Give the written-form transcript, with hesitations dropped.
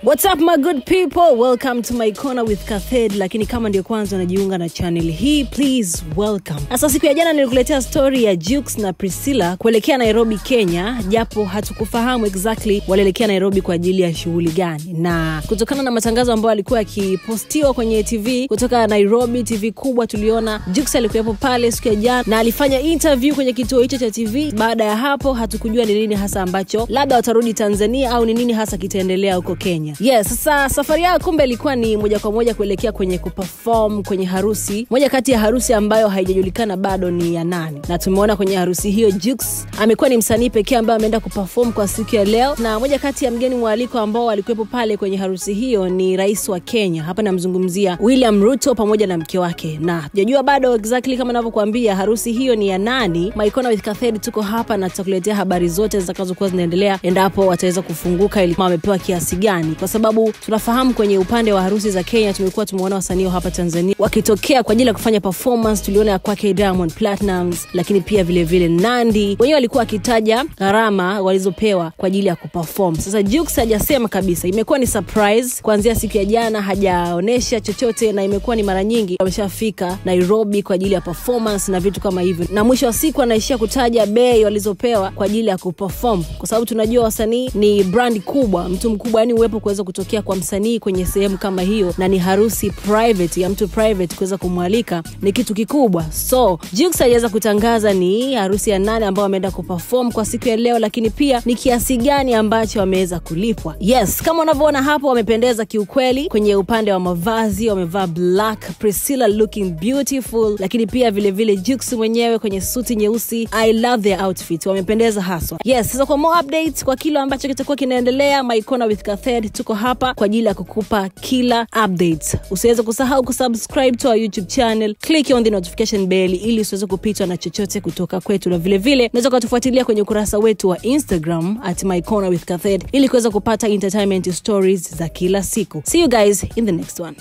What's up my good people? Welcome to my corner with Kathed. Lakini kama ndio kwanza unajiunga na channel hii, please welcome. Sasa siku ya jana nilikuletea story ya Jux na Priscilla kuelekea Nairobi, Kenya, japo hatukufahamu exactly walielekea Nairobi kwa ajili ya shughuli gani. Na kutokana na matangazo ambayo alikuwa yakipostiwa kwenye TV kutoka Nairobi TV kubwa, tuliona Jux alikuwepo pale siku ya jana na alifanya interview kwenye kituo hicho cha TV. Baada ya hapo hatukujua ni nini hasa ambacho labda watarudi Tanzania au ni nini hasa kitaendelea huko Kenya. Yes, sasa safari yao kumbe ilikuwa ni moja kwa moja kuelekea kwenye kuperform kwenye harusi. Moja kati ya harusi ambayo haijajulikana bado ni ya nani. Na tumeona kwenye harusi hiyo Jux amekuwa ni msanii pekee ambaye ameenda kuperform kwa siku ya leo. Na moja kati ya mgeni mwaliko ambao walikuwepo pale kwenye harusi hiyo ni rais wa Kenya. Hapa namzungumzia William Ruto pamoja na mke wake. Na hajajua bado exactly kama ninavyokuambia harusi hiyo ni ya nani. My corner with Kathed tuko hapa na tutakuletea habari zote zitakazokuwa zinaendelea endapo wataweza kufunguka ili wamepewa kiasi gani. Kwa sababu tunafahamu kwenye upande wa harusi za Kenya tumekuwa tumeona wasanii hapa Tanzania wakitokea kwa ajili ya kufanya performance. Tuliona ya kwake Diamond Platnumz, lakini pia vile vile Nandy. Wenyewe walikuwa akitaja gharama walizopewa kwa ajili ya kuperform. Sasa Jux hajasema kabisa. Imekuwa ni surprise kuanzia siku ya jana, hajaonesha chochote na imekuwa ni mara nyingi wameshafika Nairobi kwa ajili ya performance na vitu kama hivyo. Na mwisho wa siku anaishia kutaja bei walizopewa kwa ajili ya kuperform. Kwa sababu tunajua wasanii ni brand kubwa, mtu mkubwa, yani uwepo kuweza kutokea kwa msanii kwenye sehemu kama hiyo na ni harusi private ya mtu private kuweza kumwalika ni kitu kikubwa. So Jux aliweza kutangaza ni harusi ya nani ambao wameenda kuperform kwa siku ya leo, lakini pia ni kiasi gani ambacho wameweza kulipwa. Yes, kama unavyoona hapo wamependeza kiukweli. Kwenye upande wa mavazi wamevaa black, Priscilla looking beautiful, lakini pia vile vile Jux mwenyewe kwenye suti nyeusi. I love their outfit, wamependeza haswa. Yes, sasa kwa more updates kwa kile ambacho kitakuwa kinaendelea, my corner with Kathed tuko hapa kwa ajili ya kukupa kila updates. Usiweze kusahau kusubscribe to our YouTube channel, click on the notification bell ili usiweze kupitwa na chochote kutoka kwetu. Na vile vile unaweza kutufuatilia kwenye ukurasa wetu wa Instagram @mycornerwithkathed ili kuweza kupata entertainment stories za kila siku. See you guys in the next one.